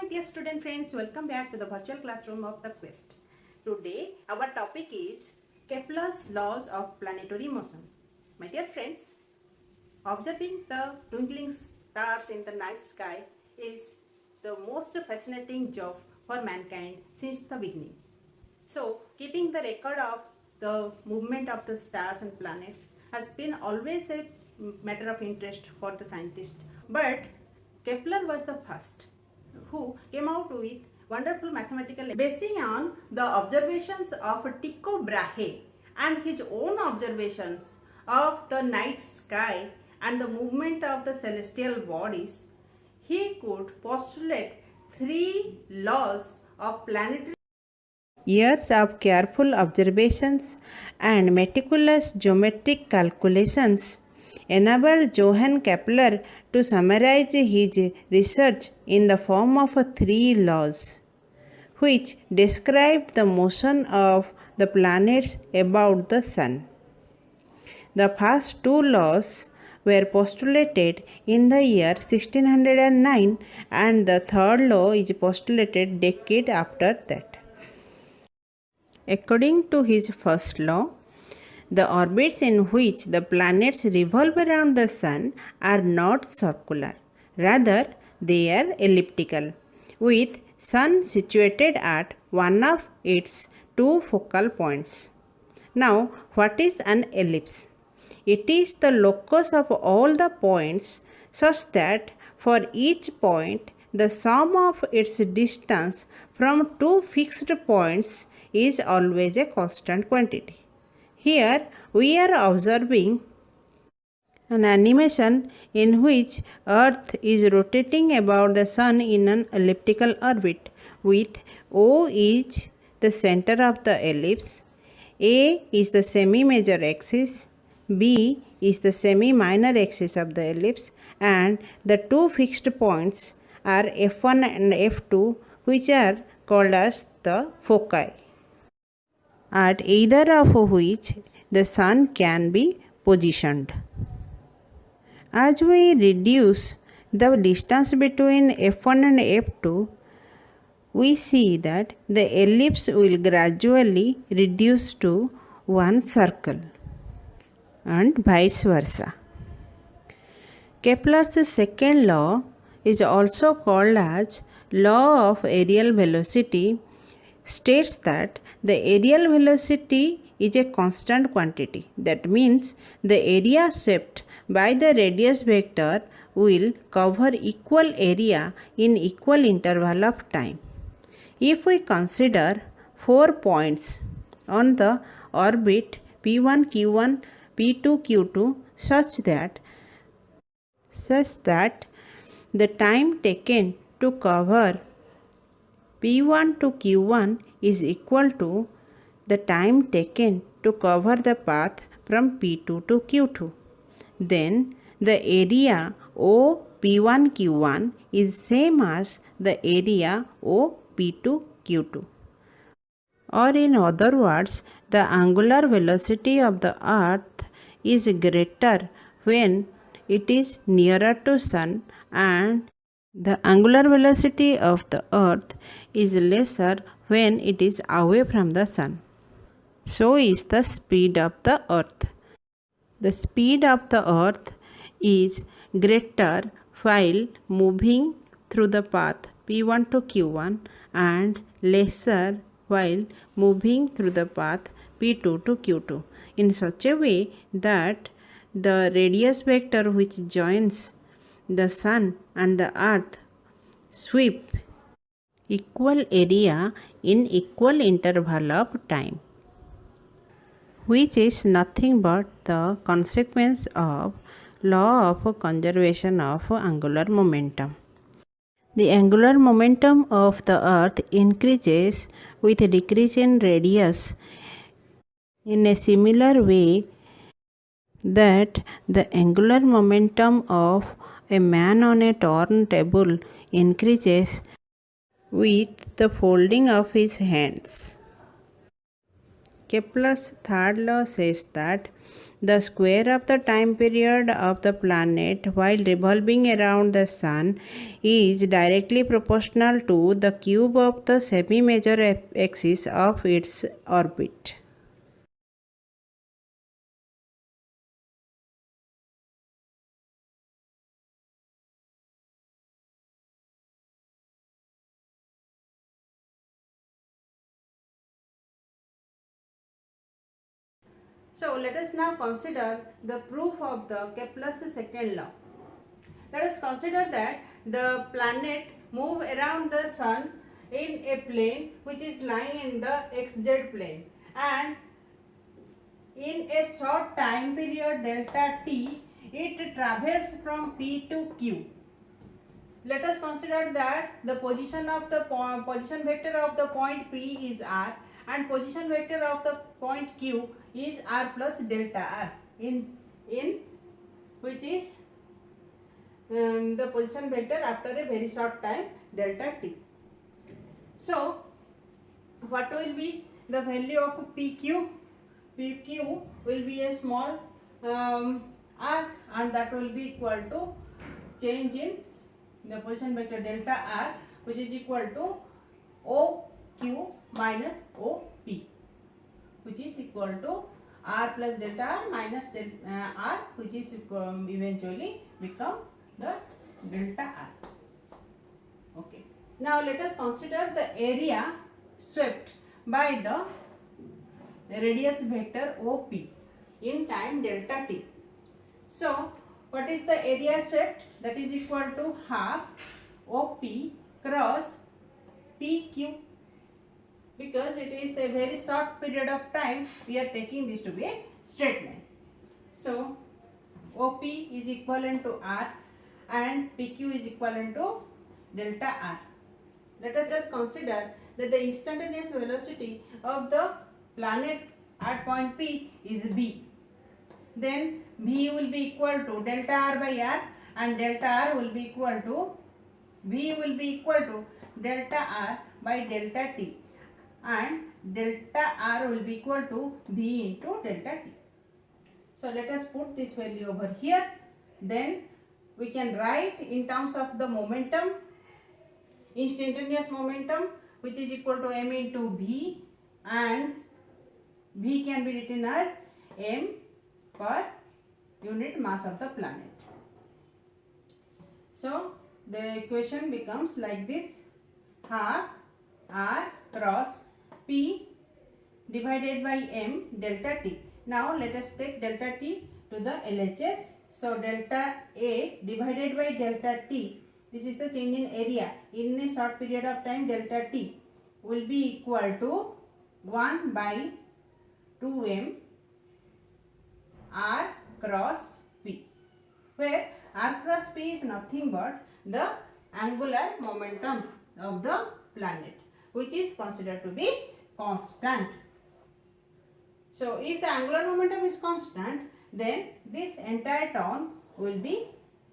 dear student friends, welcome back to the virtual classroom of the Quest. Today our topic is Kepler's laws of planetary motion. My dear friends, observing the twinkling stars in the night sky is the most fascinating job for mankind since the beginning. So, keeping the record of the movement of the stars and planets has been always a matter of interest for the scientists. But Kepler was the first who came out with wonderful mathematical basing on the observations of Tycho Brahe and his own observations of the night sky and the movement of the celestial bodies. He could postulate three laws of planetary. Years of careful observations and meticulous geometric calculations enabled Johann Kepler to summarize his research in the form of three laws, which described the motion of the planets about the Sun. The first two laws were postulated in the year 1609 and the third law is postulated decade after that. According to his first law, the orbits in which the planets revolve around the Sun are not circular. Rather, they are elliptical, with Sun situated at one of its two focal points. Now, what is an ellipse? It is the locus of all the points such that for each point, the sum of its distance from two fixed points is always a constant quantity. Here we are observing an animation in which Earth is rotating about the Sun in an elliptical orbit, with O is the center of the ellipse, A is the semi-major axis, B is the semi-minor axis of the ellipse, and the two fixed points are F1 and F2, which are called as the foci, at either of which the Sun can be positioned. As we reduce the distance between F1 and F2, we see that the ellipse will gradually reduce to one circle and vice versa. Kepler's second law is also called as law of aerial velocity, states that the aerial velocity is a constant quantity. That means the area swept by the radius vector will cover equal area in equal interval of time. If we consider 4 points on the orbit P1, Q1, P2, Q2 such that the time taken to cover P1 to Q1 is equal to the time taken to cover the path from P2 to Q2. Then the area O P1 Q1 is same as the area O P2 Q2. Or in other words, the angular velocity of the Earth is greater when it is nearer to Sun, and the angular velocity of the Earth is lesser when it is away from the Sun. So is the speed of the Earth. The speed of the Earth is greater while moving through the path P1 to Q1 and lesser while moving through the path P2 to Q2 in such a way that the radius vector which joins the Sun and the Earth sweep equal area in equal interval of time, which is nothing but the consequence of law of conservation of angular momentum. The angular momentum of the Earth increases with decrease in radius in a similar way that the angular momentum of a man on a turntable increases with the folding of his hands. Kepler's third law says that the square of the time period of the planet while revolving around the sun is directly proportional to the cube of the semi-major axis of its orbit. So let us now consider the proof of the Kepler's second law. Let us consider that the planet move around the sun in a plane which is lying in the xz plane, and in a short time period delta t it travels from P to Q. Let us consider that the position of the position vector of the point P is r, and position vector of the point Q is r plus delta r, in which is the position vector after a very short time delta t. So what will be the value of PQ? PQ will be a small arc, and that will be equal to change in the position vector delta r, which is equal to OQ minus OP, which is equal to r plus delta r minus r, which is eventually become the delta r. Okay. Now let us consider the area swept by the radius vector OP in time delta t. So what is the area swept? That is equal to half OP cross PQ, because it is a very short period of time we are taking this to be a straight line. So OP is equivalent to R and PQ is equivalent to delta R. Let us consider that the instantaneous velocity of the planet at point P is v. Then v will be equal to delta r by r, and delta r will be equal to v will be equal to delta r by delta t, and delta r will be equal to v into delta t. So let us put this value over here. Then we can write in terms of the momentum, instantaneous momentum, which is equal to m into v, and v can be written as m per unit mass of the planet. So the equation becomes like this: half r cross p divided by m delta t. Now let us take delta t to the LHS. So delta A divided by delta t, this is the change in area in a short period of time delta t, will be equal to 1 by 2m r cross p, where r cross p is nothing but the angular momentum of the planet, which is considered to be constant. So if the angular momentum is constant, then this entire term will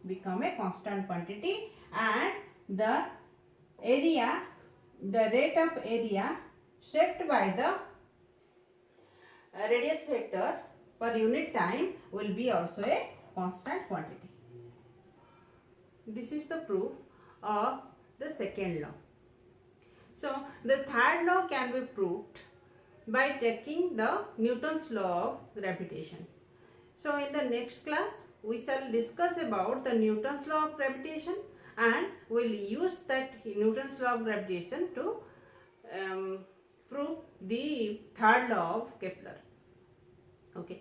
become a constant quantity, and the area, the rate of area shaped by the radius vector per unit time will be also a constant quantity. This is the proof of the second law. So the third law can be proved by taking the Newton's law of gravitation. So in the next class we shall discuss about the Newton's law of gravitation, and we will use that Newton's law of gravitation to prove the third law of Kepler. Okay.